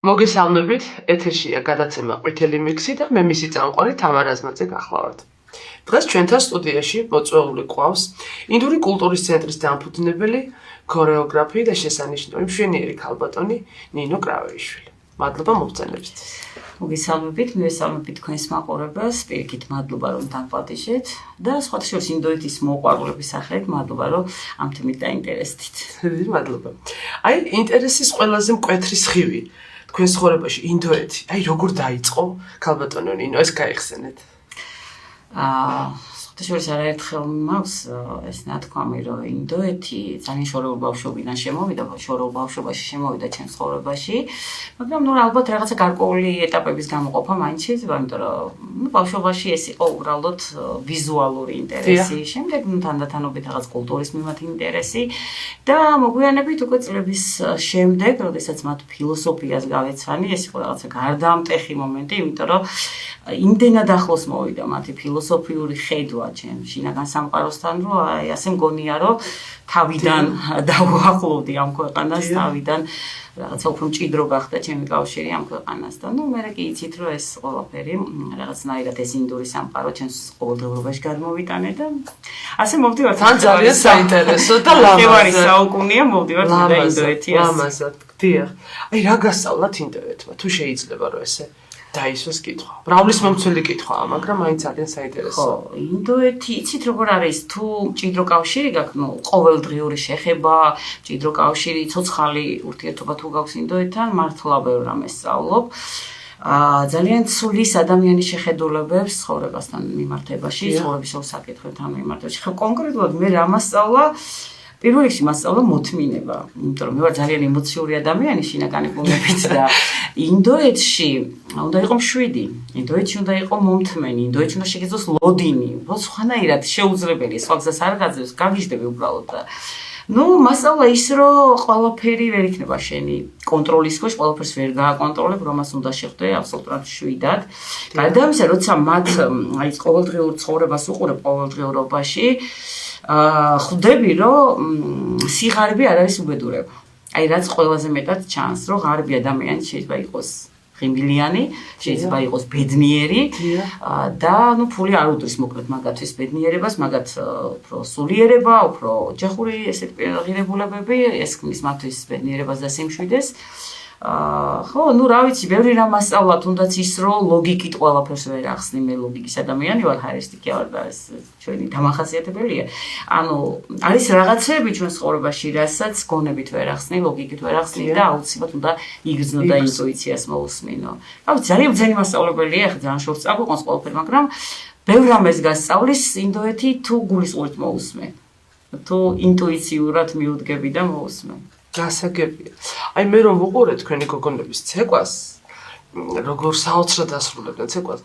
მოგესალმებით, ეთერშია გადაცემა ყვითელი მიქსი და მე მისი წამყვანი თამარ აზნაძე გახლავართ. დღეს ჩვენთან სტუდიაში მოწვეული ყავს ინდური კულტურის ცენტრის დამფუძნებელი, ქორეოგრაფი და შესანიშნავი მშვენიერი ქალბატონი ნინო კრავეიშვილი. მადლობა მოგწონებით. მოგესალმებით, მივესალმებით თქვენს მაყურებელს, პირიქით მადლობა რომ დამპატიჟეთ და სხვათა შორის ინდოეთის მოყვარულების სახელით მადლობა რომ ამ თემით დაინტერესდით. მადლობა. აი ინტერესის ყველაზე მკვეთრი სხივი თქვენ ცხოვრებაში ინდოეთი. აი როგორ დაიწყო ქალბატონო ნინო ეს გაიხსენეთ? სხვათა შორის არაერთხელ მაქვს ეს ნათქვამი რომ ინდოეთი ძალიან შორეულ ბავშვობიდან შემოვიდა, შორეულ ბავშვობაში შემოვიდა ჩემს ცხოვრებაში, მაგრამ ნუ ალბათ რაღაცა გარკვეული ეტაპების გამოყოფა მაინც შეიძლება, იმიტომ რომ ბავშვობაში ეს იყო უბრალოდ ვიზუალური ინტერესი, შემდეგ თანდათანობით რაღაც კულტურის მიმართ ინტერესი და მოგვიანებით უკვე წლების შემდეგ, როდესაც მათ ფილოსოფიას გავეცანი, ეს იყო რაღაცა გარდამტეხი მომენტი, იმიტომ რომ იმდენად ახლოს მოვიდა მათი ფილოსოფიური ხედვა ჩემ შინაგან სამყაროსთან, რომ აი ასე მგონია, რომ თავიდან დავუახლოვდი ამ ქვეყანას, თავიდან რაღაცა უფრო მჭიდრო გახდა ჩემი კავშირი ამ ქვეყანასთან. ნუ მე კი იცით, რომ ეს ყველაფერი რაღაცნაირად ეს ინდური სამყარო ჩემს ყოველდღიურობაში გადმოვიტანე და ასე მოვდივარ. თან ძალიან საინტერესო და ლამაზად საუკუნეა მოვდივარ ინდოეთიას. ლამაზად, დიახ. აი რა გასწავლათ ინდოეთმა? თუ შეიძლება რომ ესე დაისვას კითხვა. ბრაულის მომცველი კითხვაა, მაგრამ მაინც ძალიან საინტერესოა. ხო, ინდოეთი, იცით როგორ არის, თუ მჭიდრო კავშირი გაქვს, ნუ ყოველდღიური შეხება, მჭიდრო კავშირი, ცოცხალი ურთიერთობა თუ გაქვს ინდოეთთან, მართლა ბევრ რამეს სწავლობ. ძალიან ცulis ადამიანის შეხედულებებს ცხოვრებასთან მიმართებაში, ცხოვრების საკითხებთან მიმართებაში. ხო, კონკრეტულად მე რა მასწავლა? პირველ რიგში მასწავლა მოთმინება, იმიტომ რომ მე ვარ ძალიან ემოციური ადამიანი შინაგანი ბუნებით და ინდოეთში უნდა იყო მშვიდი, ინდოეთში უნდა იყო მომთმენი, ინდოეთში უნდა შეგეძლოს ლოდინი, სხვანაირად შეუძლებელი, სხვა გზას არ გაძლევს, გაგიჟდები უბრალოდ და ნუ მასწავლა ის რომ ყველაფერი ვერ იქნება შენი კონტროლის ქვეშ, ყველაფერს ვერ გააკონტროლებ, რომას უნდა შეხვდე აბსოლუტურად შვიდად. გარდა ამისა, როცა მათ აი ყოველდღიურ ცხოვრებას უყურებ ყოველდღიურობაში ხვდები, რომ სიღარიბე არ არის უბედურება. აი რაც ყველაზე მეტად ჩანს, რომ ღარიბი ადამიანი შეიძლება იყოს ღიმილიანი, შეიძლება იყოს ბედნიერი და ნუ ფული არ უდრის მოკლედ მაგათვის ბედნიერებას, მაგათ უფრო სულიერება, უფრო ოჯახური ესეთ ღირებულებები, ეს ქმნის მათთვის ბედნიერებას და სიმშვიდეს. ხო, ნუ რა ვიცი, ბევრი რამ მასწავლა, თუნდაც ის რომ ლოგიკით ყველაფერს ვერ ახსნი, მე ლოგიკის ადამიანი ვარ, ჰაერისტიკი ვარ და ეს ჩვენი დამახასიათებელია. ანუ არის რაღაცები ჩვენს ცხოვრებაში, რასაც გონებით ვერ ახსნი, ლოგიკით ვერ ახსნი და აუცილებლად უნდა იგრძნო და ინტუიციას მოусმინო. რა ვიცი, ძალიან ბრძენი მასწავლებელია, ახლა ძალიან შორს წაგვიყვანს ყველაფერი, მაგრამ ბევრ რამეს გასწავლის ინდოეთი თუ გულისყურით მოусმე. თუ ინტუიციურად მიუდგები და მოусმე. გასაგებია. აი მე რომ ვუყურე თქვენი გოგონების ცეკვას, როგორ საოცრად ასრულებდნენ ცეკვას,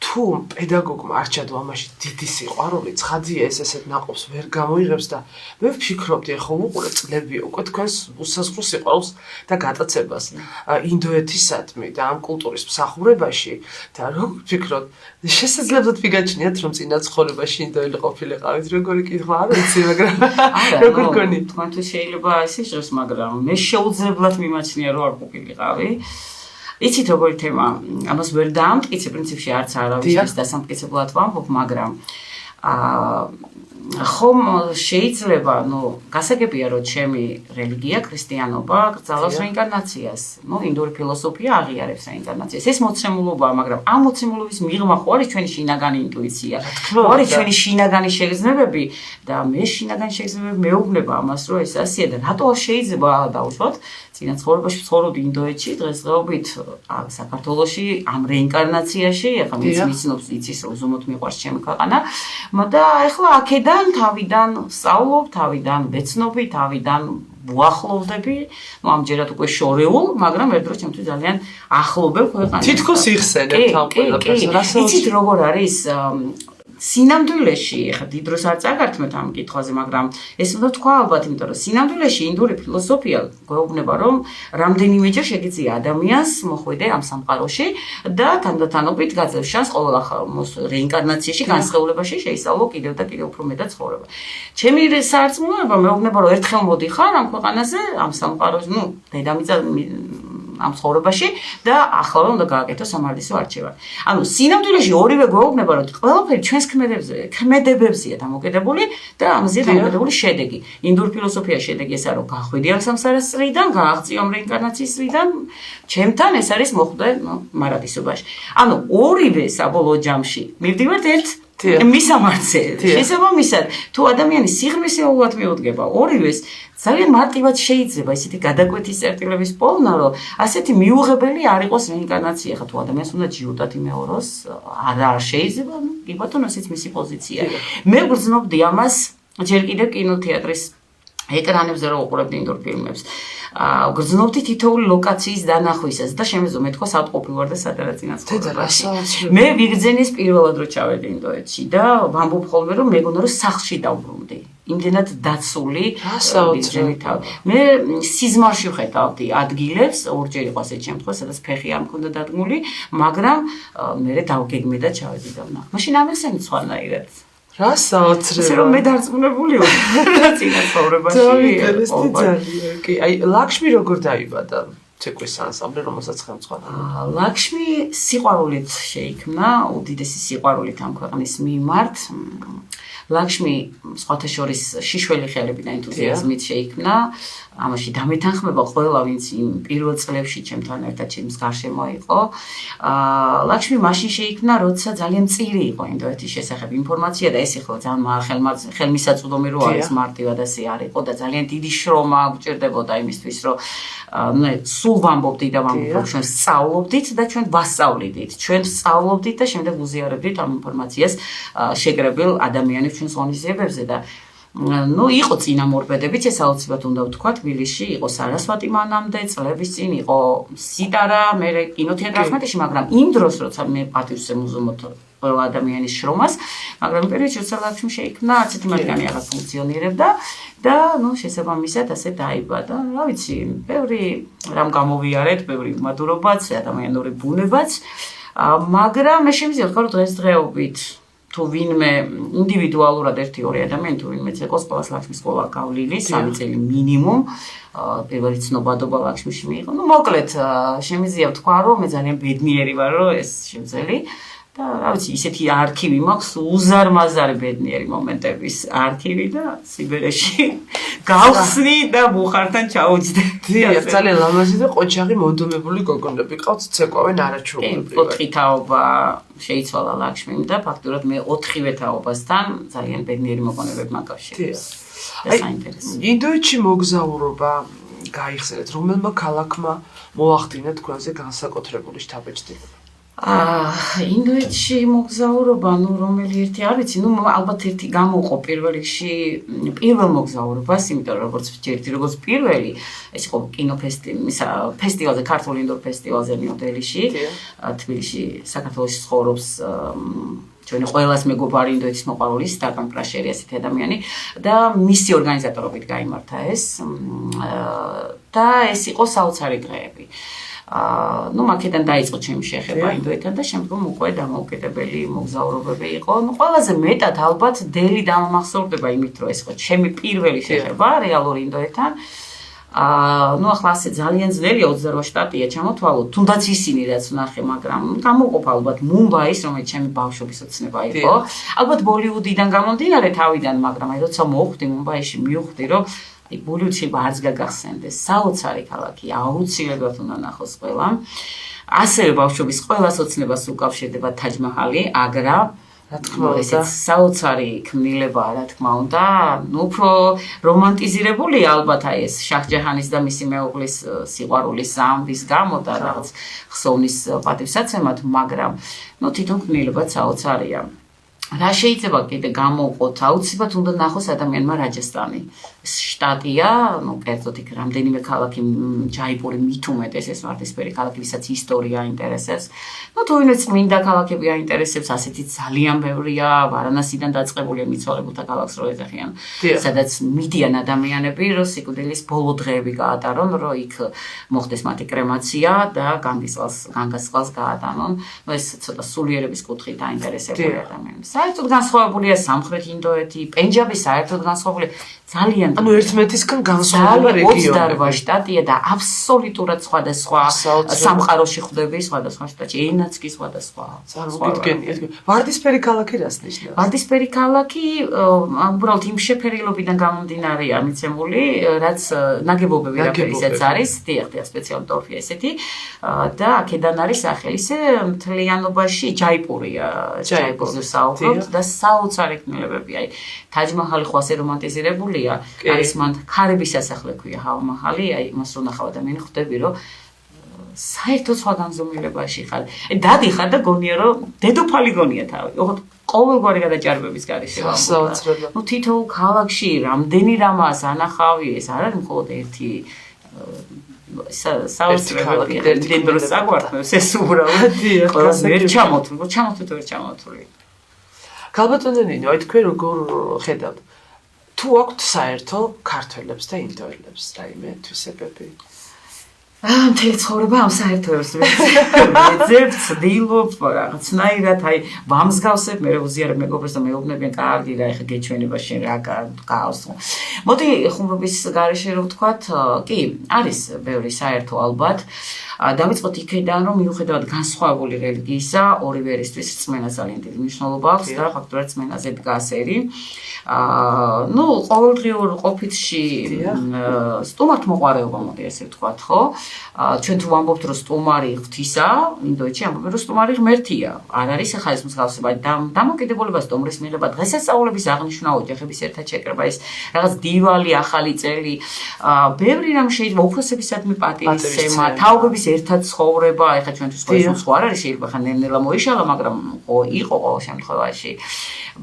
თუ პედაგოგმა არ ჩადო ამაში დიდი სიყვარული, ცხადია ეს ესეთ ნაყოფს ვერ გამოიღებს და მე ვფიქრობდი, ხო ვუყურე წლები უკვე თქვენს უსაზღრო სიყვარულს და გატაცებას ინდოეთისადმი და ამ კულტურის მსახურებაში და როგორ ვფიქრობ, შესაძლებლად ვიგაჩნიათ რომ წინა ცხოვრებაში ინდოელი ყოფილიყავით, როგორი კითხვა არ ვიცი, მაგრამ როგორ გონი? თქვენთვის შეიძლება ეს იშოს, მაგრამ მე შეუძლებლად მიმაჩნია რომ არ ყოფილიყავი. იცით როგორი თემა, ამას ვერ დაამტკიცე პრინციპში არც არავის დასამტკიცებლად ვამბობ, მაგრამ ხომ შეიძლება, ნუ გასაგებია რომ ჩემი რელიგია, ქრისტიანობა გრძელავს რეინკარნაციას. ნუ ინდური ფილოსოფია აღიარებს რეინკარნაციას. ეს მოცემულობაა, მაგრამ ამ მოცემულობის მიღმა ხო არის ჩვენი შინაგანი ინტუიცია. არის ჩვენი შინაგანი შეგრძნებები და მე შინაგანი შეგრძნებები მეუბნება ამას, რომ ეს ასეა და რატო არ შეიძლება დავუშვათ წინა ცხოვრებაში ვცხოვრობდი ინდოეთში, დღესდღეობით საქართველოში ამ რეინკარნაციაში, ახლა ვიცნობს იცის რომ ზუსტად მიყვარს ჩემი ქვეყანა, და ახლა აქედან თავიდან სწავლობ, თავიდან ვეცნობი, თავიდან ვუახლოვდები, ნუ ამჯერად უკვე შორეულ, მაგრამ ერთდროს ჩემთვის ძალიან ახლობელ ქვეყანას. თითქოს იხსენებთ ამ ყველაფერს. იცით როგორ არის სინამდვილეში, ეხლა დიდ დროს არ წაგართმევთ ამ კითხვაზე, მაგრამ ეს უნდა თქვა ალბათ, იმიტომ რომ სინამდვილეში ინდური ფილოსოფია გვეუბნება, რომ რამდენიმეჯერ შეგიძლია ადამიანს მოხვიდე ამ სამყაროში და თანდათანობით გაძლევს შანსს ყოველ ახალ რეინკარნაციაში, განსხეულებაში შეისწავლო კიდევ და კიდევ უფრო მეტად ცხოვრება. ჩემი სარწმუნოება მეუბნება, რომ ერთხელ მოდიხარ ამ ქვეყანაზე, ამ სამყაროში, ნუ დედამიწა ამ ცხოვრებაში და ახლავე უნდა გააკეთოს სამართლისო არჩევანი. ანუ სინამდვილეში ორივე გვეუბნება, რომ ყველაფერი ჩვენს ქმედებებზეა დამოკიდებული და ამაზეა დამოკიდებული შედეგი. ინდურ ფილოსოფიაში შედეგი ესაა, რომ გახვიდი ამ სამსარას წრიდან, გააღწიო ამ რეინკარნაციის წრიდან, ჩემთან ეს არის მოხვდა მარადისობაში. ანუ ორივე საბოლოო ჯამში მივდივართ ერთ მისამართზე. შესაბამისად, თუ ადამიანის სიღრმისეულად მიუდგება ორივეს, ძალიან მარტივად შეიძლება ისეთი გადაკვეთის წერტილების პოვნა, რომ ასეთი მიუღებელი არ იყოს რეინკარნაცია. ხა თუ ადამიანს უნდა ჯიუტად იმეოროს, არ შეიძლება, კი ბატონო, ასეც მისი პოზიცია. მე ვგრძნობდი ამას ჯერ კიდევ კინოთეატრის ეკრანებზე რომ უყურებდი ინდურ ფილმებს. გრძნობდი თითოეული ლოკაციის დანახვისას და შემეძლო მეთქვა სად ყოფილვარ და სადაც წინასწარ. მე ვიგრძენის პირველად რო ჩავედი ინდოეთში და ვამბობ ხოლმე რომ მეგონა რომ სახლში დავბრუნდი. იმდენად დაცული მე სიზმარში ვხედავდი ადგილებს, ორჯერ იყო ასეთ შემთხვევა, სადაც ფეხი არ მქონდა დადგმული, მაგრამ მე დავგეგმე და ჩავედი და ვნახე. მაშინ ამესენი სხვანაირად. რა საოცრება. ისე რომ მე დარწმუნებული ვარ წინა ცხოვრებაში. კი, აი ლაქშმი როგორ დაიბადა? ცეკვის ანსამბლი, რომელსაც ხელმძღვანელი. ლაქშმი სიყვარულით შეიქმნა, უდიდესი სიყვარულით ამ ქვეყნის მიმართ. ლაქშმი სხვათა შორის შიშველი ხელები და ენთუზიაზმით შეიქმნა. ამაში დამეთანხმება ყველა, ვინც იმ პირველ წლებში ჩემთან ერთად ჩემს გარშემო იყო. ლაქშმი მაშინ შეიქმნა, როცა ძალიან მწირი იყო ინდოეთის შესახებ ინფორმაცია და ეს ახლა ძალიან ხელმისაწვდომი რო არის მარტივად ასე არ იყო და ძალიან დიდი შრომა გვჭირდებოდა იმისთვის, რომ სულ ვამბობდი და ვამბობ, რომ ჩვენ სწავლობდით და ჩვენ ვასწავლიდით. ჩვენ სწავლობდით და შემდეგ უზიარებდით ამ ინფორმაციას შეკრებილ ადამიანებს ჩვენს ღონისძიებებზე და იყო წინამორბედებიც, ეს აუცილებლად უნდა ვთქვა, თბილისში იყო სარასვატი მანამდე, წლების წინ იყო სიტარა, მე კინოთეატრ ახმეტიში, მაგრამ იმ დროს, როცა მე პატივს ემუზმოთ ყველა ადამიანის შრომას, მაგრამ პერიოდში როცა ლაქშმი შეიქმნა, არც ერთი მათგანი აღარ ფუნქციონირებდა და შესაბამისად ასე დაიბადა. რა ვიცი, ბევრი რამ გამოვიარეთ, ბევრი მადურობაც, ადამიანური ბუნებაც, მაგრამ მე შემიძლია ვთქვა, რომ დღესდღეობით თუ ვინმე ინდივიდუალურად 1-2 ადამიანი თუ ვინმე ცეკოს ყველას ლაქშმის სკოლა გავლილი 3 წელი მინიმუმ პირველი ცნობადობა ლაქშმიში მიიღო. მოკლედ შემიძლია ვთქვა, რომ მე ძალიან ბედნიერი ვარ, რომ ეს შემძლე და რა ვიცი, ისეთი არქივი მაქვს, უზარმაზარი ბედნიერი მომენტების არქივი და სიბერეში გავხსნი და მუხართან ჩაუჯდები. ძალიან ლამაზი და ყოჩაღი მონდომებული გოგონები ყავთ, ცეკვავენ არაჩვეულებრივად. 4 თაობა შეიცვალა ლაქშმიმ და ფაქტურად მე 4-ვე თაობასთან ძალიან ბედნიერი მოგონებები მაკავშირებს. ინდოეთში მოგზაურობა გაიხსენეთ, რომელმა ქალაქმა მოახდინა თქვენზე განსაკუთრებული შთაბეჭდილება? ინდოეთში მოგზაურობა, რომელი ერთი არ ვიცი, ალბათ ერთი გამოყო პირველ მოგზაურობას, იმიტომ რომ როგორც პირველი, ეს იყო კინოფესტივალზე, ქართულ ინდურ ფესტივალზე ნიუ-დელიში, თბილისში, საქართველოში ცხოვრობს ჩვენი ყველას მეგობარი ინდოეთის მოყვარული სტაკან პრაშერი ასეთი ადამიანი და მისი ორგანიზატორობით გაიმართა ეს და ეს იყო საოცარი დღეები. მაქედან დაიწყო ჩემი შეხება ინდოეთთან და შემდგომ უკვე დამოუკიდებელი მოგზაურობები იყო. ყველაზე მეტად ალბათ დელი დამამახსოვრდება იმით, რომ ეს იყო ჩემი პირველი შეხება რეალური ინდოეთთან. ახლა ასე ძალიან ძნელია 28 შტატია ჩამოთვალოთ, თუნდაც ისინი რაც ვნახე, მაგრამ გამოყოფ ალბათ მუმბაის, რომელიც ჩემი ბავშვობის ოცნება იყო. ალბათ ბოლივუდიდან გამომდინარე თავიდან, მაგრამ აი როცა მოვხვდი მუმბაიში, მივხვდი რომ ბოლივუდში არც გაგახსენდეს, საოცარი ქალაქი, აუცილებლად უნდა ნახოს ყველამ. ასევე ბავშვობის ყველას ოცნებას უკავშირდება თაჯ-მაჰალი, აგრა. რა თქმა უნდა, საოცარი ქმნილებაა, რა თქმა უნდა. უფრო რომანტიზირებულია ალბათ აი ეს შაჰ-ჯაჰანის და მისი მეუღლის სიყვარულის ზამბის გამო და რაღაც ხსოვნის პატივსაცემად, მაგრამ თვითონ ქმნილებაც საოცარია. რა შეიძლება კიდე გამოვყოთ, აუცილებლად უნდა ნახოს ადამიანმა რაჯასტანი. შტატია, კერძოდ იქ რამდენიმე ქალაქი ჯაიპური მით უმეტეს ეს ვარდისფერი ქალაქი, ვისაც ისტორია აინტერესებს. თუ ვინმე წმინდა ქალაქები აინტერესებს, ასეთი ძალიან ბევრია, ვარანასიდან დაწყებული მიცვალებულთა ქალაქს რო ეძახიან, სადაც მიდიან ადამიანები, რომ სიკვდილის ბოლო დღეები გაატარონ, რომ იქ მოხდეს მათი კრემაცია და განგასწვალს გაატანონ. ეს ცოტა სულიერების კუთხით აინტერესებული ადამიანებს. საერთოდ განსხვავებულია სამხრეთ ინდოეთი, პენჯაბი საერთოდ განსხვავებულია. ძალიან ანუ ერთმანეთისგან განსხვავდება რეგიონები. 28 შტატია და აბსოლუტურად სხვადასხვა სამყაროში ხვდები სხვადასხვა შტატში, ენაც კი სხვადასხვა. წარმოგიდგენია. ვარდისფერი ქალაქი რას ნიშნავს? ვარდისფერი ქალაქი უბრალოდ იმ შეფერილობიდან გამომდინარეა მიცემული, რაც ნაგებობები რაფერისაც არის, დიახ, სპეციალური ტორფია ესეთი და აქედან არის სახელი. ისე მთლიანობაში ჯაიპურია, ჯაიპურზე საუბრობთ და საოცარი კნელებები. აი, თაჯ-მაჰალი ხო ასე რომანტიზირებულია. არის მან ქარების სასახლე ქვია ჰავა-მაჰალი, აი მას რო ნახავ და მე ხვდები რომ საერთოდ სხვა განზომილებაში ხარ. დადიხარ და გონია რომ დედოფალი გონია თავი. ოღონდ ყოველგვარი გადაჭარბების გარეშე ვამბობ. ნუ თითოეულ ქალაქში რამდენი რამას ანახავი, ეს არ არის მხოლოდ ერთი საოცრებია. ერთი დროს საგვარტნებს ეს უბრალოდ ყველას ვერ ჩამოთვლი. ქალბატონენინო, აი თქვენ როგორ ხედავთ? თუ აქვთ საერთო ქართველებს და ინდოელებს რაიმე თვისებები? მთელი ცხოვრება ამ საერთოებს ვეძებ, ვცდილობ, რაღაცნაირად, აი, ვამსგავსებ, მე უზიარებ მეგობრებს და მეუბნებიან, კარგი რა, ეხა გეჩვენება შენ რა გავს. მოდი ხუმრობის გარეშე რომ ვთქვათ, კი, არის ბევრი საერთო ალბათ. დავიწყოთ იქიდან, რომ მიუხედავად განსხვავებული რელიგიისა, ორივე ერისთვის რწმენა ძალიან დიდი მნიშვნელობა აქვს და ფაქტობრივად რწმენაზე დგას ერი. ნუ ყოველდღიურ ყოფითში სტუმართმოყვარეობა მოდი ესე ვთქვათ, ხო? ჩვენ თუ ვამბობთ, რომ სტუმარი ღვთისა, ინდოეთში ამბობენ, რომ სტუმარი ღმერთია. არ არის ახლა ეს მსგავსება დამოკიდებულება სტუმრის მიღება, დღესასწაულების აღნიშვნა, ოჯახების ერთად შეკრება, ეს რაღაც დივალი, ახალი წელი, ბევრი რამ შეიძლება უფროსებისადმი პატივისცემა, თაობების ერთად ცხოვრება, ეხლა ჩვენთვის ხო არ არის, შეიძლება ხან ნელ-ნელა მოიშალა, მაგრამ იყო ყოველ შემთხვევაში.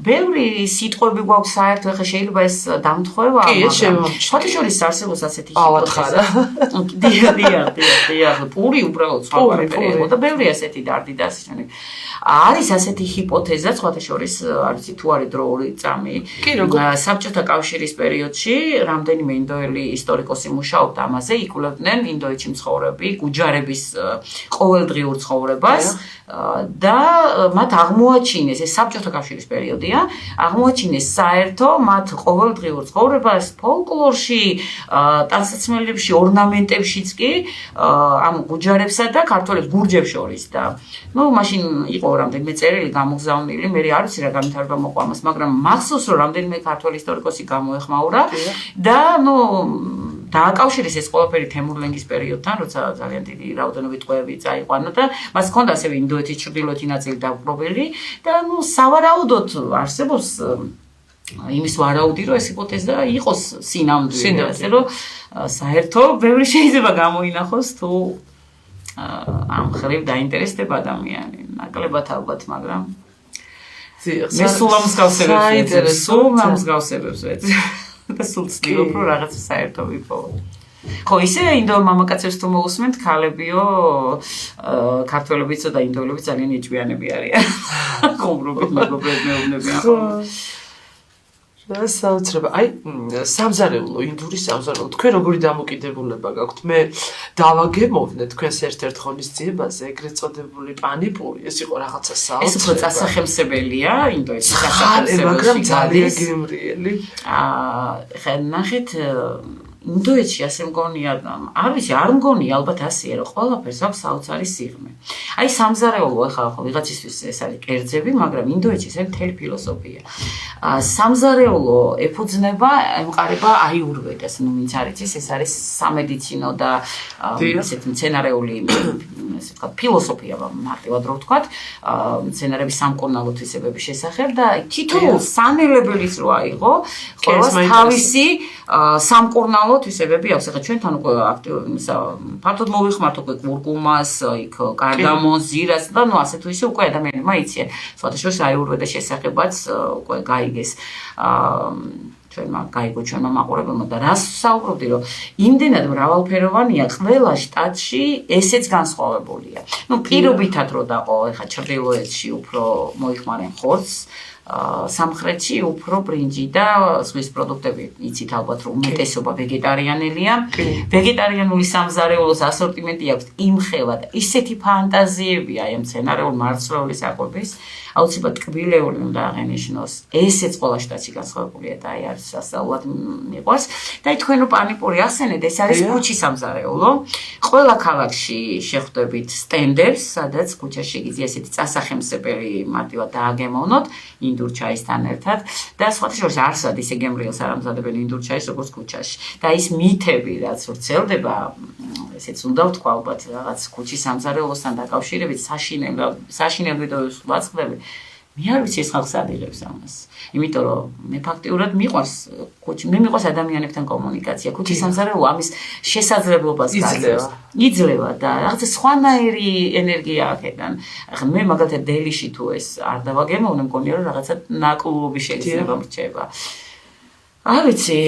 ბევრი სიტყვები გვაქვს საერთო, ეხლა შეიძლება ეს დამთხოვება, შეხოთიშორის არსებობს ასეთი ჰიპოთეზა. დიახ, პური უბრალოდ სხვაგვარია და ბევრი ასეთი დარდი და ასე შემდეგ. არის ასეთი ჰიპოთეზა, შეხოთიშორის არის თუ არის დროული წამი. საბჭოთა კავშირის პერიოდში რამდენიმე ინდოელი ისტორიკოსი მუშაობდა ამაზე, იკვლევდნენ ინდოეთში მცხოვრები გუჯარების ყოველდღიურ ცხოვრებას და მათ აღმოაჩინეს, ეს საბჭოთა კავშირის პერიოდია, აღმოაჩინეს საერთო მათ ყოველდღიურ ცხოვრებას ფოლკლორში, ტანსაცმელებში, ორნამენტებშიც კი ამ გუჯარებსა და ქართველებს გურჯებს შორის და ნუ მაშინ იყო რამდენიმე წერილი გამოგზავნილი, მე არ ვიცი რა განვითარება მოყვა მას, მაგრამ მახსოვს რომ რამდენიმე ქართველი ისტორიკოსი გამოეხმაურა და ნუ დააკავშირეს ეს ყველაფერი თემურლენგის პერიოდთან, როცა ძალიან დიდი რაოდენობით ტყვეები წაიყვანა და მას ჰქონდა ასევე ინდოეთის ჩრდილოეთი ნაწილი დაუბრობელი და ნუ სავარაუდოდ არსებობს იმის ვარაუდი, რომ ეს ჰიპოთეზა იყოს სინამდვილე, ასე რომ საერთო ბევრი შეიძლება გამოინახოს თუ ამ ხრივ დაინტერესდება ადამიანი. ნაკლებად ალბათ, მაგრამ მე სულ ამ მსგავსებებს ვეძებ. და სულ ცდილობ, რომ რაღაცა საერთო ვიპოვო. ხო, ისე ინდო მამაკაცებს თუ მოусმენთ, ქალებიო, ქართველებიც და ინდოელებიც ძალიან ეჭვიანები არიან. ხუმრობით მეგობრებს მეუბნებიან ხოლმე. და საოცრება. აი, სამზარეულო, ინდური სამზარეულო. თქვენ როგორი დამოკიდებულება გაქვთ? მე დავაგემოვნე თქვენს ერთ-ერთ ღონისძიებაზე, ეგრეთ წოდებული პანიპური, ეს იყო რაღაცა საოცრება. ეს უფრო დასახელმსებელია, ინდოეთის დასახელმსებელში, მაგრამ ძალიან გემრიელი. ხა ნახეთ ინდოეთში ასე მგონია, არ ვიცი, არ მგონია ალბათ ასეა, რომ ყველაფერს აქვს საოცარი სიღრმე. აი სამზარეულო, ახლა ვიღაცისთვის ეს არის კერძები, მაგრამ ინდოეთში ეს არის მთელი ფილოსოფია. სამზარეულო ეფუძნება, ემყარება აიურვედას, ნუ ვინც არ იცის, ეს არის სამედიცინო და ესეთი მცენარეული, ესე ვთქვათ, ფილოსოფია მარტივად რო ვთქვათ, მცენარების სამკურნალო თვისებების შესახებ და თითოეულ სანელებელიც რო აიღო, ყველას თავისი სამკურნალო თვისებები აქვს. ახლა ჩვენთან უკვე ფართოდ მოვიხმართ უკვე კურკუმას, იქ კარდამონს, ზირას და ნუ ასე თუ ისე უკვე ადამიანებმა იციან. სხვადასხვა აიურვედას შესახებაც უკვე გაიგეს. ჩვენმა მაყურებელმა და რას საუბრობდი, რომ იმდენად მრავალფეროვანია, ყველა შტატში ესეც განსხვავებულია. ნუ პირობითად რო დაყო, ეხა ჩრდილოეთში უფრო მოიხმარენ ხორცს, სამხრეთში უფრო ბრინჯი და ზღვის პროდუქტები იცით ალბათ რომ უმეტესობა ვეგეტარიანელია. ვეგეტარიანული სამზარეულოს ასორტიმენტი აქვს იმხელა და ისეთი ფანტაზიები აი ამ მცენარეულ მარცვლეულის აკვების აუცილებლად ტკბილეული უნდა აღენიშნოს. ესეც ყველა შტატში განსხვავებულია და აი არის სასწაულად მიყვარს. და აი თქვენ რო პანიპური ახსენეთ, ეს არის ქუჩის სამზარეულო. ყველა ქალაქში შეხვდებით სტენდებს, სადაც ქუჩაში შეგიძლია ესეთი წასახემსებელი მარტივად დააგემოვნოთ ინდურ ჩაისთან ერთად და სხვათა შორის არსად ისე გემრიელს არ ამზადებენ ინდურ ჩაის როგორც ქუჩაში. და ის მითები რაც ვრცელდება, ესეც უნდა ვთქვა ალბათ რაღაც ქუჩის სამზარეულოსთან დაკავშირებით საშინელი და ვაწყდები. მე არ ვიცი ეს ხალხს ადიღებს ამას. იმიტომ რომ მე ფაქტიურად მიყვარს ქუჩი, მე მიყვარს ადამიანებთან კომუნიკაცია. ქუჩის სამზარეულო ამის შესაძლებლობას გაძლევს. იძლევა და რაღაც სხვანაირი ენერგია აქედან. ახლა მე მაგალითად დელიში თუ ეს არ დავაგემოვნე, მგონია რომ რაღაცა ნაკლუბი შეიძლება მრჩება. არ ვიცი,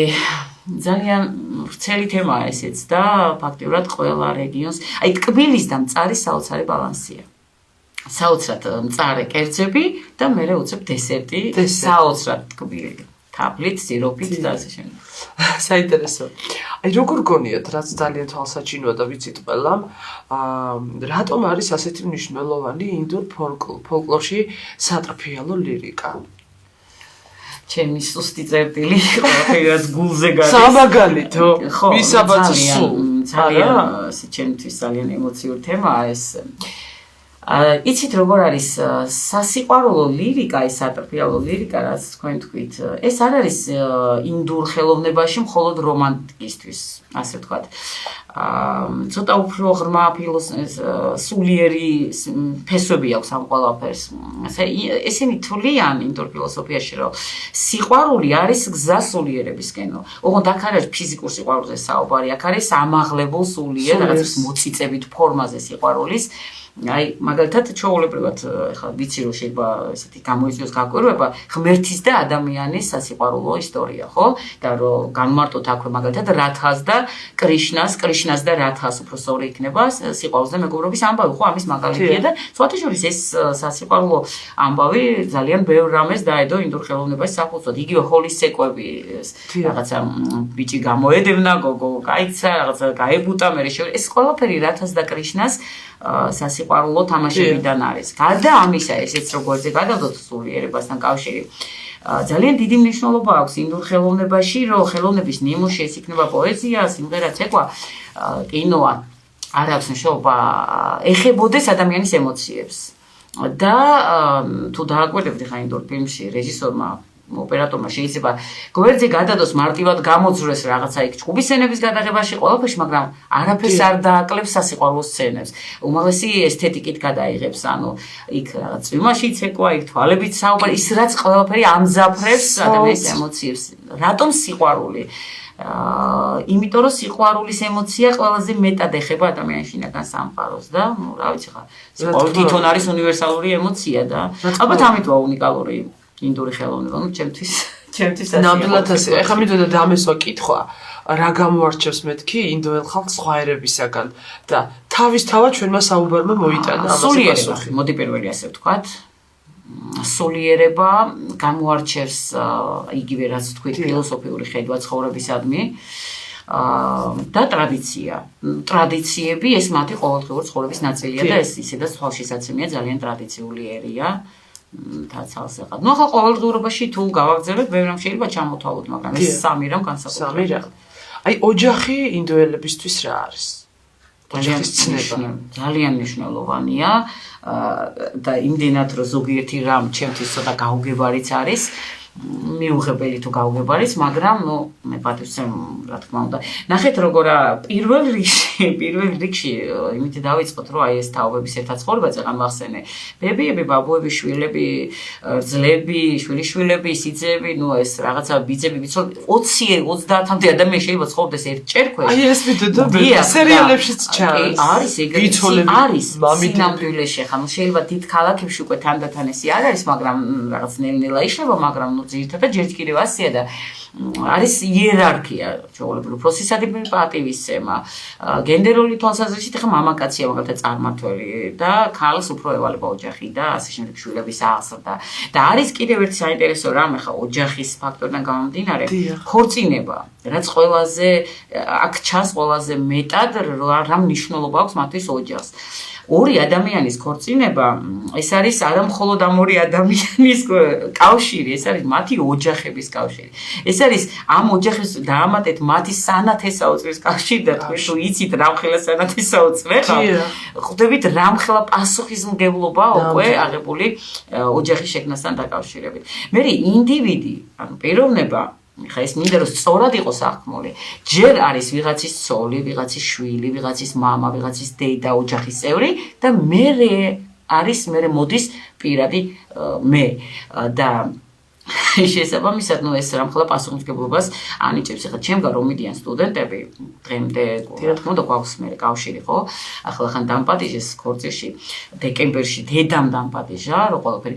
ძალიან ვრცელი თემაა ესეც და ფაქტიურად ყველა რეგიონს, აი ტკბილის და მწარის საოცარი ბალანსია. საოცრად მწარე კერძები და მერე უცებ დესერტი, საოცრად ტკბილი თაბლით, სიროფით და ასე შემდეგ. საინტერესო. აი როგორ გონიათ, რაც ძალიან თვალსაჩინოა და ვიცით ყველამ, რატომ არის ასეთი მნიშვნელოვანი ინდურ ფოლკლორში სატრფიალო ლირიკა? ჩემი სუსტი წერტილი ყველაფერს გულზე გადის. სამაგალითო, ვისაბაძო სულ. ძალიან ჩემთვის ძალიან ემოციური თემაა ეს. იცით როგორ არის სასიყვარულო ლირიკა, ეს სატრფიალო ლირიკა, რაც თქვენ თქვით, ეს არ არის ინდურ ხელოვნებაში მხოლოდ რომანტიკისთვის, ასე ვთქვათ. ცოტა უფრო ღრმა სულიერი ფესვები აქვს ამ ყველაფერს. ესენი თვლიან ინდურ ფილოსოფიაში, რომ სიყვარული არის გზა სულიერებისკენო. ოღონდ აქ არ არის ფიზიკურ სიყვარულზე საუბარი, აქ არის ამაღლებულ სულიერ, რაღაც მოწიწებით ფორმაზე სიყვარულის. აი, მაგალითად, ჩვეულებრივად, ახლა ვიცი რომ შეიძლება ესეთი გამოიწვიოს გაკვირვება, ღმერთის და ადამიანის სასიყვარულო ისტორია, ხო? და რომ განმარტოთ აქვე მაგალითად რათას და კრიშნას და რათას უფრო სწორი იქნება სიყვარულზე მეგობრობის ამბავი, ხო? ამის მაგალითია და სხვათა შორის ეს სასიყვარულო ამბავი ძალიან ბევრ რამეს დაედო ინდურ ხელოვნებაში საფუძვლად. იგივე ჰოლის ცეკვები, რაღაცა ბიჭი გამოედევნა, გოგო გაიქცა, რაღაცა გაებუტა, მე ეს ყველაფერი რათას და კრიშნას სასიყვარულო თამაშებიდან არის. გარდა ამისა, ესეც როგორზე გადავდოთ სულიერებასთან კავშირი. ძალიან დიდი მნიშვნელობა აქვს ინდურ ხელოვნებაში, რომ ხელოვნების ნიმუში ეს იქნება პოეზია, სიმღერა, ცეკვა, კინოა, არ აქვს მნიშვნელობა ეხებოდეს ადამიანის ემოციებს. და თუ დააკვირდებით ხა ინდურ ფილმში რეჟისორმა ოპერატორმა შეიძლება გვერდზე გადადოს მარტივად გამოძვრეს რაღაცა იქ ჭუბის სცენების გადაღებაში ყველაფერში, მაგრამ არაფერს არ დააკლებს სასიყვარულო სცენებს. უმაღლესი ესთეტიკით გადაიღებს, ანუ იქ რაღაც წვიმაში ცეკვა, იქ თვალებით საუბარი, ის რაც ყველაფერი ამძაფრებს ადამიანის ემოციებს. რატომ სიყვარული? იმიტომ რომ სიყვარულის ემოცია ყველაზე მეტად ეხება ადამიანის შინაგან სამყაროს და, რა ვიცი ხა, სიყვარული თვითონ არის უნივერსალური ემოცია და ალბათ ამიტოა უნიკალური ინდური ხელოვნება, ну, ჩემთვის ნამდვილად ასე. ეხლა მინდოდა დამესვა კითხვა, რა გამოარჩევს მეთქი ინდოელ ხალხს სხვა ერებისაგან და თავისთავად ჩვენმა საუბარმა მოიტანა ამაზე პასუხი. მოდი პირველი ასე ვთქვათ. სულიერება გამოარჩევს იგივე რაც თქვით ფილოსოფიური ხედვა ცხოვრებისადმი და ტრადიცია. ტრადიციები ეს მათი ყოველდღიური ცხოვრების ნაწილია და ეს ისედაც თვალშისაცემია ძალიან ტრადიციული ერია. თაცალსეყად. ნუ ახლა ყოველდღიურობაში თუ გავაგზავნებთ, ბევრ რამ შეიძლება ჩამოთვალოთ, მაგრამ ეს სამი რამ განსაკუთრებით. აი, ოჯახი ინდოელებისთვის რა არის? ოჯახის ცნება ძალიან მნიშვნელოვანია და იმდენად რომ ზოგიერთი რამ ჩემთვის ცოტა გაუგებარიც არის. მიუღებელი თუ გაუგებარიც, მაგრამ ნუ მე პატივცემ, რა თქმა უნდა. ნახეთ როგორა პირველ რიგში იმით დავიწყოთ, რომ აი ეს თაობების ერთად ცხოვრება წეღან მახსენე. ბებიები, ბაბუები, შვილები, ძლები, შვილიშვილები, სიძეები, ნუ ეს რაღაცა ბიძები, ვიცი 20-30-მდე ადამიანი შეიძლება ცხოვრდეს ერთ ჭერქვეშ. აი ეს ვიდეო სერიალებშიც ჩანს. არის ეგრეთი, არის სინამდვილეში, ხა შეიძლება დიდ ქალაქებში უკვე თანდათან ესე არ არის, მაგრამ რაღაც ნელ-ნელა იშლება, მაგრამ ძირითადად ჯერ კიდევ ასია და არის იერარქია, ჩვეულებრივ უფროსისადი პატივისცემა, გენდერული თვალსაზრისით ხა მამაკაცია მაგალითად წარმართველი და ქალს უფრო ევალება ოჯახი და ასე შემდეგ შვილების აღზრდა. და არის კიდევ ერთი საინტერესო რამ ხა ოჯახის ფაქტორიდან გამომდინარე, ქორწინება, რაც ყველაზე აქ ჩანს ყველაზე მეტად რა მნიშვნელობა აქვს მათთვის ოჯახს. ორი ადამიანის ქორწინება ეს არის არა მხოლოდ ამ ორი ადამიანის კავშირი, ეს არის მათი ოჯახების კავშირი. ეს არის ამ ოჯახის დაამატეთ მათი სანათესაუწყლის კავშირი და თქვენ თუ იცით რამხელა სანათესაუწყლე ხარ, ხვდებით რამხელა პასუხისმგებლობა უკვე აღებული ოჯახის შექმნასთან დაკავშირებით. მე ინდივიდი, ანუ პიროვნება ხა ეს მინდა რომ სწორად იყოს აღქმული. ჯერ არის ვიღაცის ცოლი, ვიღაცის შვილი, ვიღაცის მამა, ვიღაცის დედა, ოჯახის წევრი და მერე არის მერე მოდის პირადი მე და შესაბამისად ნუ ეს რამხელა პასუხისმგებლობას ანიჭებს. ახლა ჩემგან რომ მიდიან სტუდენტები დღემდე რა თქმა უნდა გვაქვს მე კავშირი ხო? ახლა დამპატიჟეს ქორწილში დეკემბერში დედამ დამპატიჟა რომ ყველაფერი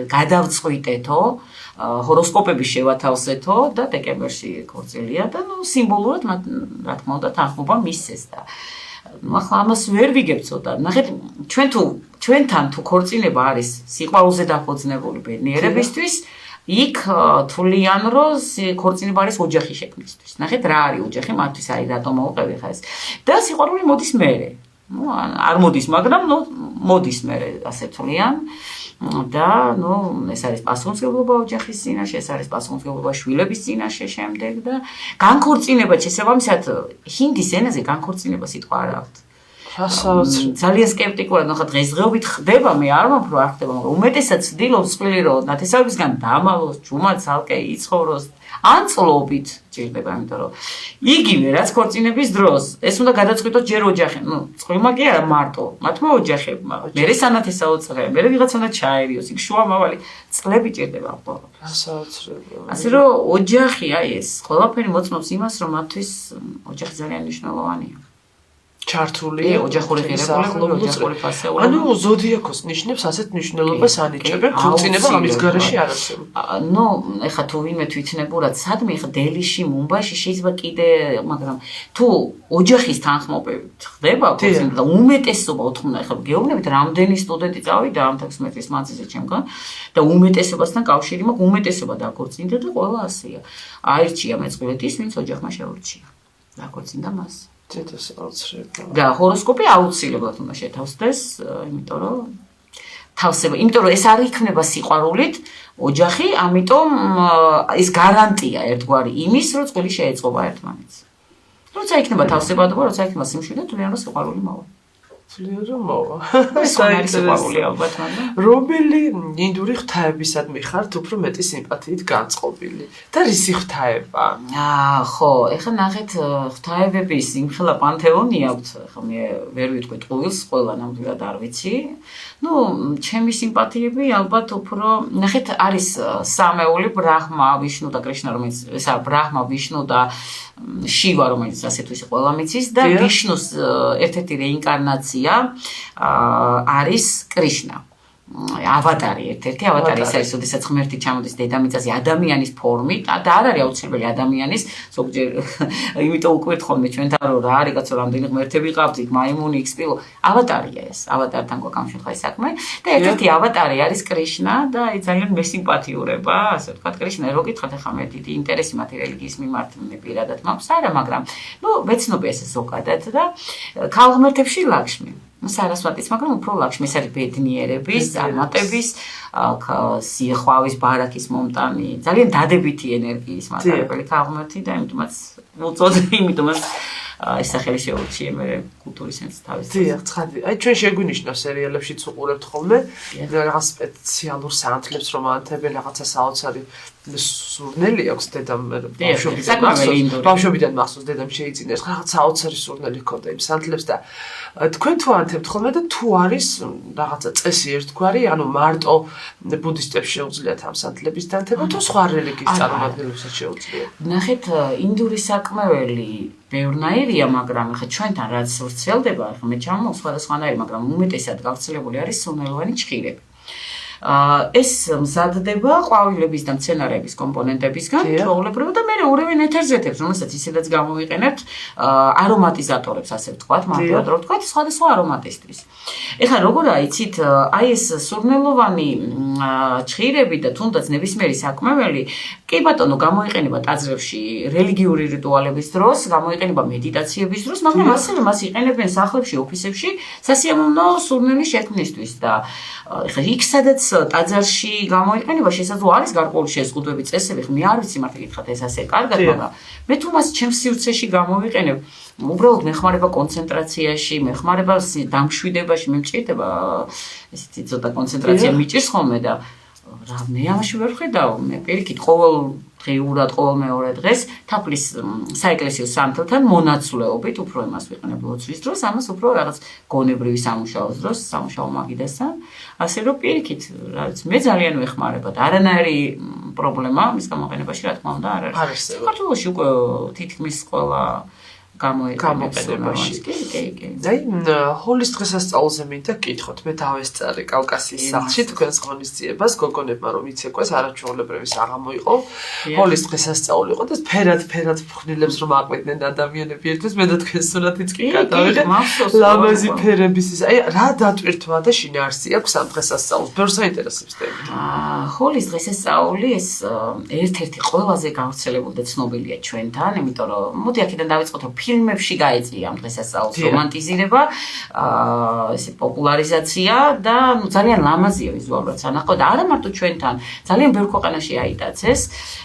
გადავწყვიტეთო ჰოროსკოპები შევათავსეთო და დეკემბერში ქორწილია და ნუ სიმბოლურად რა თქმა უნდა თანხმობა მისცეს და ნუ ახლა ამას ვერ ვიგებ ცოტა. ნახეთ ჩვენთან თუ ქორწინება არის სიყვარულზე დაფუძნებული ბედნიერებისთვის იქ თვლიან რომ ქორწინება არის ოჯახის შექმნისთვის. ნახეთ რა არის ოჯახი მათთვის არის რატომ მოვყევი ხა ეს. და სიყვარული მოდის მერე. ნუ არ მოდის, მაგრამ ნუ მოდის მერე ასე თვლიან. და ნუ ეს არის პასუხისმგებლობა ოჯახის წინაშე, ეს არის პასუხისმგებლობა შვილების წინაშე შემდეგ და განქორწინება შესაბამისად ჰინდის ენაზე განქორწინება სიტყვა არ აქვს. ძალიან სკეპტიკურად ნახა დღესდღეობით ხდება, მე არ ვამბობ რომ არ ხდება, მაგრამ უმეტესად ცდილობს წვლილი რომ ნათესავებისგან დამალოს, ჯუმად ცალკე იცხოვროს, ან წლობით ჭირდება, იმიტომ რომ იგივე რაც ქორწინების დროს, ეს უნდა გადაწყვიტოს ჯერ ოჯახი, ნუ წყვილმა კი არა მარტო, მათმა ოჯახებმა, მერე სანათესაო წრე, მერე ვიღაცა უნდა ჩაერიოს, იქ შუამავალი წლები ჭირდება ხოლმე. გასაოცრებელია. ასე რომ ოჯახი აი ეს ყველაფერი მოწმობს იმას, რომ მათთვის ოჯახი ძალიან მნიშვნელოვანია. ჩართული ოჯახური ღირებულება, ოჯახური ფასეულობა. ანუ ზოდიაქოს ნიშნებს ასეთ მნიშვნელობას ანიჭებენ, ქორწინება ამის გარეშე არ არსებობს. ნუ ეხა თუ ვინმე თვითნებურად სადმე ეხა დელიში, მუმბაიში შეიძლება კიდე, მაგრამ თუ ოჯახის თანხმობებით ხდება ქორწინება და უმეტესობა 80 ეხა გეუბნებით რამდენი სტუდენტი წავიდა ამ 16 მანძილზე ჩემგან და უმეტესობასთან კავშირი მაქვს, უმეტესობა დაქორწინდა და ყველა ასეა. აირჩია მეწყვილეთის, ვინც ოჯახმა შეურჩია. დაქორწინდა მას. და ჰოროსკოპი აუცილებლად უნდა შეთავსდეს, იმიტომ რომ ეს არ იქნება სიყვარულით ოჯახი, ამიტომ ეს გარანტია ერთგვარი იმის, რომ წყვილი შეეწყობა ერთმანეთს. როცა იქნება თავსებადობა, როცა იქნება სიმშვიდე, თვლიან რომ სიყვარული მოვა. თვლიან რომ მოვა. ეს არის სიყვარული ალბათ, მაგრამ რომელი ინდური ღვთაებისადმი ხართ უფრო მეტი სიმპათიით განწყობილი და რისი ღვთაება? ხო, ეხლა ნახეთ ღვთაებების იმხელა პანთეონი აქვს, ხო მე ვერ ვიტყვი ტყუილს, ყველა ნამდვილად არ ვიცი. ნუ ჩემი სიმპათიები ალბათ უფრო ნახეთ არის სამეული ბრაჰმა, ვიშნუ და კრიშნა, რომელიც ესა ბრაჰმა, ვიშნუ და შივა, რომელიც ასეთ ვიცი ყველა მიცის და ვიშნუს ერთ-ერთი რეინკარნაცია არის კრიშნა. ავატარი ერთ-ერთი ავატარი ის არის, როდესაც ღმერთი ჩამოდის დედამიწაზე ადამიანის ფორმით და არ არის აუცილებელი ადამიანის, ზოგჯერ იმიტომ უკვე თხოვნე ჩვენთან რომ რა არის კაცო რამდენი ღმერთები ყავდით, მაიმუნი, ექსპილო, ავატარია ეს, ავატართან გვაქვს შემთხვევაში საქმე და ერთ-ერთი ავატარი არის კრიშნა და ძალიან მესიმპათიურება, ასე ვთქვათ, კრიშნა რო გითხათ ახლა მე დიდი ინტერესი მათი რელიგიის მიმართ მე პირადად მაქვს არა, მაგრამ ნუ ვეცნობი ესე ზოგადად და ქალ ღმერთებში ლაქშმი სარასვატის, მაგრამ უფრო ლაქშმი ეს არის ბედნიერების, წარმატების, სიხვავის, ბარაქის მომტანი, ძალიან დადებითი ენერგიის მატარებელი ქალღმერთი და იმიტომაც უწოდე, იმიტომაც ეს სახელი შეურჩიე მე კულტურის სენს თავის. დიახ, ცხადი. აი ჩვენ შეგვინიშნა სერიალებშიც უყურებთ ხოლმე რაღაც სპეციალურ საანთლებს რომ ანთებენ რაღაცა საოცარი სურნელი აქვს დედამ ბავშვობიდან მახსოვს დედამ შეიძინეს რაღაც საოცარი სურნელი ჰქონდა იმ საანთლებს და თქვენ თუ ანთებთ ხოლმე და თუ არის რაღაცა წესი ერთგვარი, ანუ მარტო ბუდისტებს შეუძლიათ ამ საანთლების დანთება თუ სხვა რელიგიის წარმომადგენლებსაც შეუძლიათ? ნახეთ, ინდური საკმეველი ბევრნაირია, მაგრამ ხა ჩვენთან რაც ვრცელდება, ხა მე ჩამოვა სხვადასხვანაირი, მაგრამ უმეტესად გავრცელებული არის სურნელოვანი ჩხირები. ეს მზადდება ყვავილების და მცენარეების კომპონენტებისგან, ჩვეულებრივ და მე ორივე ეთერზეთებს, რომელსაც ისედაც გამოვიყენებთ არომატიზატორებს, ასე ვთქვათ, მარტივად ვთქვათ, სხვადასხვა არომატისთვის. ეხლა როგორ აიცით, აი ეს სურნელოვანი ჭხირები და თუნდაც ნებისმიერი საკმეველი, კი ბატონო, გამოიყენება ტაძრებში რელიგიური რიტუალების დროს, გამოიყენება მედიტაციების დროს, მაგრამ ასევე მას იყენებენ სახლებში, ოფისებში სასიამოვნო სურნელის შექმნისთვის და ეხლა იქ სადაც ტაძარში გამოიყენება, შესაძლოა არის გარკვეული შეზღუდვები წესები, მე არ ვიცი მართლა გითხრათ ეს ასე კარგად, მაგრამ მე თუ მას ჩემს სივრცეში გამოვიყენებ, უბრალოდ მეხმარება კონცენტრაციაში, მეხმარება დამშვიდებაში, მე მჭირდება ესეთი ცოტა კონცენტრაცია მიჭირს ხოლმე და რა მე ამაში ვერ ხედავ, მე პირიქით ყოველდღიურად, ყოველ მეორე დღეს თაფლის საეკლესიო სამთელთან მონაცვლეობით უფრო იმას ვიყენებ ლოცვის დროს, ამას უფრო რაღაც გონებრივი სამუშაოს დროს, სამუშაო მაგიდასთან, ასე რომ პირიქით, რა ვიცი, მე ძალიან ვეხმარება და არანაირი პრობლემა მის გამოყენებაში, რა თქმა უნდა, არ არის. საქართველოში უკვე თითქმის ყველა გამოიყენებაში. კი. აი, ჰოლის დღესასწაულზე მინდა გკითხოთ, მე დავესწარი კავკასიის სახლში თქვენს ღონისძიებას, გოგონებმა რომ იცეკვეს, არაჩვეულებრივი საღამო იყო. ჰოლის დღესასწაული იყო და ფერად ფხნილებს რომ აყვიდნენ ადამიანები ერთმანეთს, მე და თქვენ სურათიც კი გადავიღე. ლამაზი ფერების ის. აი, რა დატვირთვა და შინაარსი აქვს ამ დღესასწაულს? ბევრს აინტერესებს თემი. ჰოლის დღესასწაული ეს ერთ-ერთი ყველაზე გავრცელებული და ცნობილია ჩვენთან, იმიტომ რომ მოდი აქედან დავიწყოთ, რომ ფილმებში გაეწია ამ დღესასწაულს რომანტიზირება, ესე პოპულარიზაცია და ძალიან ლამაზია ვიზუალურად სანახო და არა მარტო ჩვენთან, ძალიან ბევრ ქვეყანაში აიტაცეს.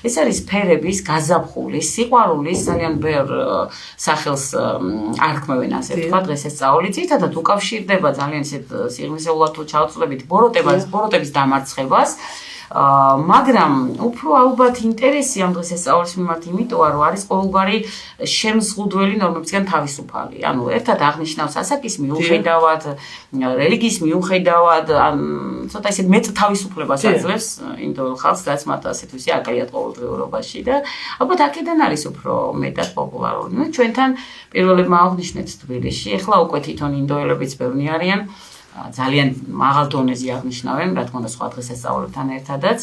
ეს არის ფერების, გაზაფხულის, სიყვარულის ძალიან ბევრ სახელს არქმევენ, ასე ვთქვათ, დღესასწაული. ძირითადად უკავშირდება ძალიან ისეთ სიღრმისეულად თუ ჩავწვდებით ბოროტების დამარცხებას. მაგრამ უფრო ალბათ ინტერესი ამ დღესასწაულის მიმართ იმიტოა, რომ არის ყოველგვარი შემზღუდველი ნორმებისგან თავისუფალი. ანუ ერთად აღნიშნავს ასაკის მიუხედავად, რელიგიის მიუხედავად, ცოტა ისე მეტ თავისუფლებას აძლევს ინდოელ ხალხს, რაც მათ ასეთ ვისი აკლიათ ყოველდღიურობაში და ალბათ აქედან არის უფრო მეტად პოპულარული. ნუ ჩვენთან პირველებმა აღნიშნეთ თბილისში, ეხლა უკვე თვითონ ინდოელებიც ბევრი არიან. ძალიან მაღალ დონეზე აღნიშნავენ, რა თქმა უნდა, სხვა დღესასწაულებთან ერთადაც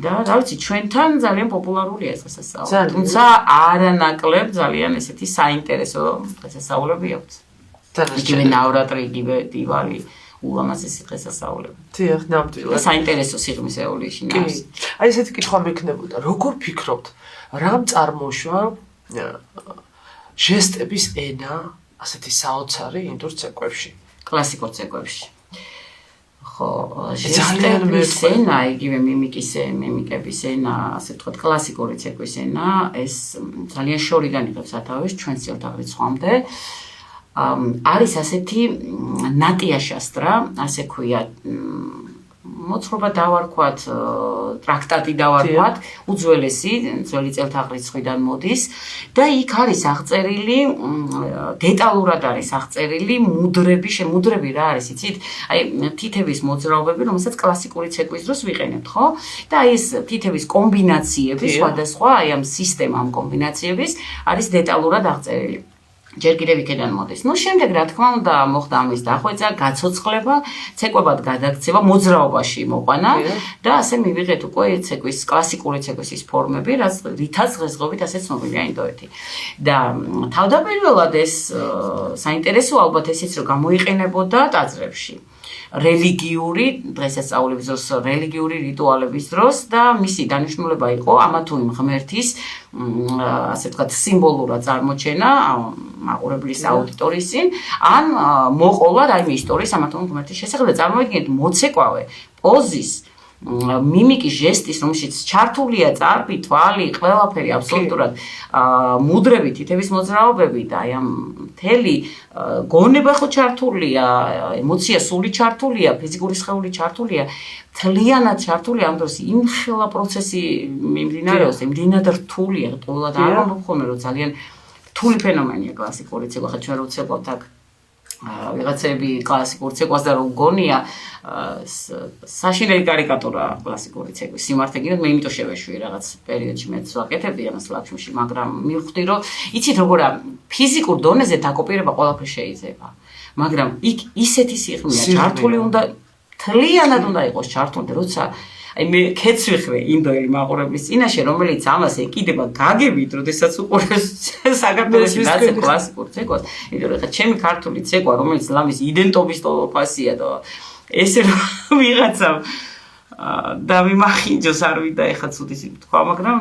და რა ვიცი, ჩვენთან ძალიან პოპულარულია ეს დღესასწაული. თუმცა არანაკლებ ძალიან ესეთი საინტერესო დღესასწაულები აქვს. იგივე ნავრატრი, იგივე დივალი, ულამაზესი დღესასწაულები. დიახ, ნამდვილად. საინტერესო სიღრმისეული შინაარსი. აი ესეთი კითხვა მექნებოდა, როგორ ფიქრობთ, რამ წარმოშვა ჟესტების ენა, ასეთი საოცარი ინდურ ცეკვებში? კლასიკურ ცეკვებში. ხო, ჟესტების ენა, იგივე მიმიკების ენა, ასე ვთქვათ, კლასიკური ცეკვის ენა, ეს ძალიან შორიდან იღებს სათავეს ჩვენ წელთაღრიცხვამდე. არის ასეთი ნატია შასტრა, ასე ქვია, მოთხრობა დავარქვათ, ტრაქტატი დავარქვათ, უძველესი, ძველი წელთაღრიცხვიდან მოდის და იქ არის აღწერილი, დეტალურად არის აღწერილი მუდრები რა არის, იცით? აი, თითების მოძრაობები, რომელსაც კლასიკური ცეკვის დროს ვიყენებთ, ხო? და აი ეს თითების კომბინაციები, სხვადასხვა, აი ამ სისტემამ კომბინაციების არის დეტალურად აღწერილი. ჯერ კიდევ იქედან მოდის. ნუ შემდეგ რა თქმა უნდა მოხდა ამის დახვეწა, გაცოცხლება, ცეკვებად გადაქცევა, მოძრაობაში მოყვანა და ასე მივიღეთ უკვე ცეკვის, კლასიკური ცეკვის ის ფორმები, რითაც დღესდღეობით ასე ცნობილია ინდოეთი. და თავდაპირველად ეს საინტერესო ალბათ ესეც რომ გამოიყენებოდა ტაძრებში. რელიგიური დღესასწაულების დროს, რელიგიური რიტუალების დროს და მისი დანიშნულება იყო ამა თუ იმ ღმერთის, ასე ვთქვათ, სიმბოლურად წარმოჩენა მაყურებლის აუდიტორიის წინ, ან მოყოლა რაიმე ისტორიის ამა თუ იმ ღმერთის შესახებ და წარმოიდგინეთ მოცეკვავე პოზის მიმიკის ჟესტის, რომელშიც ჩართულია წარბი, თვალი, ყველაფერი აბსოლუტურად მუდრები, თითების მოძრაობები და აი ამ მთელი გონება ხო ჩართულია, ემოცია სული ჩართულია, ფიზიკური სხეული ჩართულია, მთლიანად ჩართულია ამ დროს იმხელა პროცესი მიმდინარეობს, იმდენად რთულია, ყოველად არ ვამბობ ხოლმე, რომ ძალიან რთული ფენომენია კლასიკური ცეკვა, ხა ჩვენ რო ვცეკვავთ აქ ვიღაცები კლასიკურ ცეკვას და რომ გონია საშინელი კარიკატურა კლასიკური ცეკვის სიმართლე გინდათ, მე იმიტომ შევეშვი რაღაც პერიოდში მეც ვაკეთებდი ამას ლაქშმში, მაგრამ მივხვდი რომ იცით როგორა ფიზიკურ დონეზე დაკოპირება ყველაფერი შეიძლება, მაგრამ იქ ისეთი სიღრმეა ჩართული უნდა მთლიანად უნდა იყოს ჩართული, როცა აი მე ქეთს ვიხრე ინდოელი მაყურებლის წინაშე, რომელიც ამას ეკიდება გაგებით, როდესაც უყურებს საქართველოში რაც კლასიკურ ცეკვას, იმიტომ რომ ხა ჩემი ქართული ცეკვა, რომელიც ლამის იდენტობის ტოლოფასია და ესე რომ ვიღაცამ და მიმახინჯოს არ ვიდა ეხა ცუდი თქვა, მაგრამ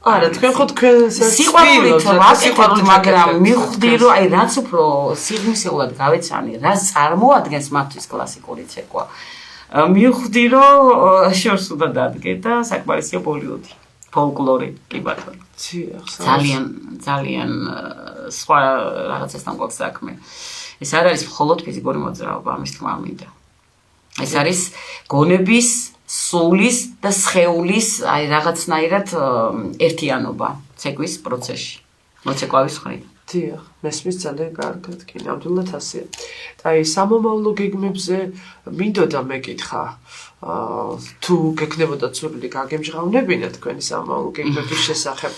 არა, თქვენ ხო თქვენ სიყვარულით ვაკეთებთ, მაგრამ მივხვდი რომ აი რაც უფრო სიღრმისეულად გავეცანი, რაც წარმოადგენს მათთვის კლასიკური ცეკვა. მივხვდი რომ შორს უნდა დადგე და საკმარისია ბოლივუდი, ფოლკლორი, კი ბატონო. ძალიან სხვა რაღაცასთან გვაქვს საქმე. ეს არ არის მხოლოდ ფიზიკური მოძრაობა, ამის თქმა მინდა. ეს არის გონების, სულის და სხეულის აი რაღაცნაირად ერთიანობა ცეკვის პროცესში. მოცეკვავის მხრიდან. დიახ, მესმის ძალიან კარგად, კი, ნამდვილად ასეა. და აი სამომავლო გეგმებზე მინდოდა მეკითხა, თუ გექნებოდა ცურვილი გაგემჟღავნებინა თქვენი სამომავლო გეგმების შესახებ.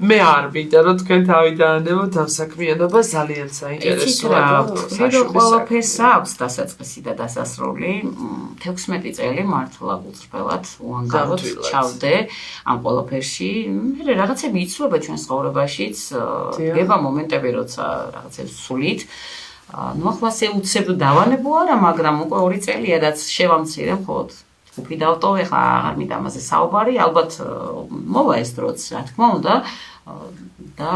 მე არ მინდა რომ თქვენ თავი დაანებოთ ამ საქმიანობას, ძალიან საინტერესოა და საშუალო ყველაფერს აქვს დასაწყისი და დასასრული. 16 წელი მართლა გულწრფელად უანგაროდ ჩავდე ამ ყველაფერში. მე რაღაცები იცვლება ჩვენ ცხოვრებაშიც, გება მომენტები როცა რაღაცებს სულით. ნუ ახლა უცებ დავანებო არა, მაგრამ უკვე 2 წელია რაც შევამცირე მხოლოდ ჯგუფი დავტოვე, ხა აღარ მინდა ამაზე საუბარი, ალბათ მოვა ეს დროც, რა თქმა უნდა. და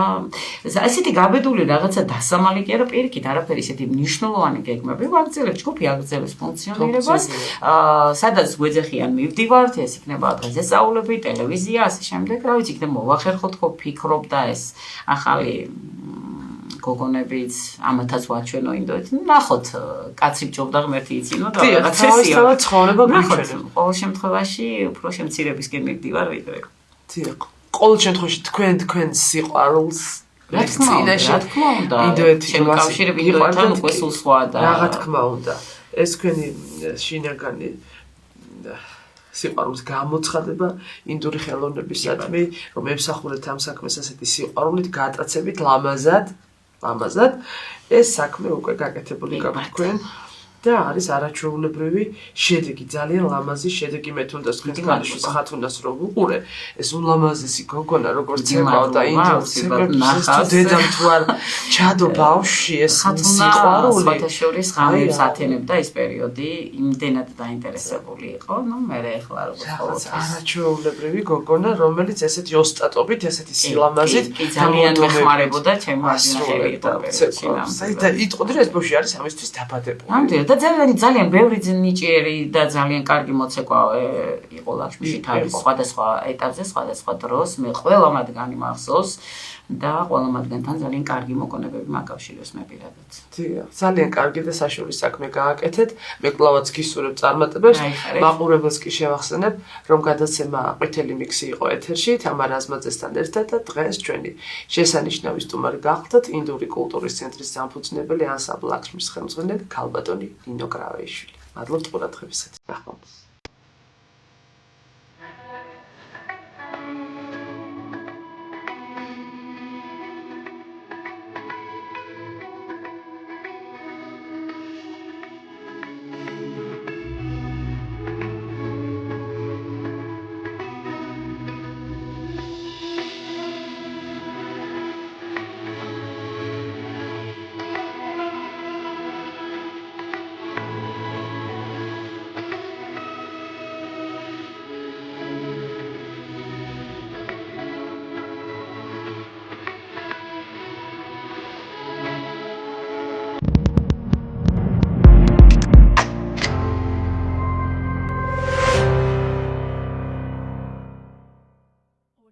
ესეთი გაბედული რაღაცა დასამალი კი არა, პირიქით, არაფერი ისეთი მნიშვნელოვანი გეგმები ვაგრძელებ, ჯგუფი აგრძელებს ფუნქციონირებას, სადაც გვეძახიან მივდივართ, ეს იქნება დღესასწაულები, ტელევიზია, ასე შემდეგ, რა ვიცი, იქნება მოვახერხოთ ხო, ფიქრობ და ეს ახალი გოგონებიც ამათაც ვაჩვენო ინდოეთ. ნახოთ, კაცი ბჭობდა ღმერთი იცინო და რაღაცესია. ცხოვრება გვიჩვენებს. ყოველ შემთხვევაში უფრო შემცირებისკენ მივდივარ ვიდრე. დიახ. ყოველ შემთხვევაში თქვენ სიყვარულს რა თქმა უნდა. ინდოეთის კავშირები ინდოეთთან უკვე სულ სხვაა და რა თქმა უნდა. ეს თქვენი შინაგანი სიყვარულის გამოცხადება ინდური ხელოვნებისადმი, რომ ემსახურეთ ამ საქმეს ასეთი სიყვარულით, გატაცებით, ლამაზად, ეს საქმე უკვე გაკეთებული გაქვთ თქვენ და არის არაჩვეულებრივი შედეგი, ძალიან ლამაზი შედეგი. მე თუნდაც თქვენს ქალიშვილს ხათუნას რო ვუყურე, ეს ულამაზესი გოგონა როგორც ცეკვა და ინდოეთის ცეკვებს თუ დედამ თუ არ ჩადო ბავშვი ეს სიყვარული სხვათაშორის ღამეებს ათენებდა ეს პერიოდი, იმდენად დაინტერესებული იყო, ნუ მე ეხლა როგორც არაჩვეულებრივი გოგონა, რომელიც ესეთი ოსტატობით, ესეთი სილამაზით ძალიან მეხმარებოდა ჩემი მაშინახელი იყო პერიოდში. და იტყოდი რომ ეს ბავშვი არის ამისთვის დაბადებული. და ძალიან ბევრი ნიჭიერი და ძალიან კარგი მოცეკვა იყო ლაჩმიში თავის სხვადასხვა ეტაპზე, სხვადასხვა დროს. მე ყველა მათგანი მახსოვს და ყველა მათგანთან ძალიან კარგი მოგონებები მაკავშირებს მე პირადად. დიახ, ძალიან კარგი და საშუალო საქმე გააკეთეთ. მე კლავაც გისურვებ წარმატებებს. მაყურებელს კი შევახსენებ, რომ გადაცემა ყვითელი მიქსი იყო ეთერში თამარ აზმაძესთან ერთად და დღეს ჩვენი შესანიშნავი სტუმარი გახლდათ ინდური კულტურის ცენტრის დამფუძნებელი ანსამბლ ლაქსმის ხელმძღვანელი ქალბატონი ნინო კრავეიშვილი. მადლობთ ყურადღებისათვის.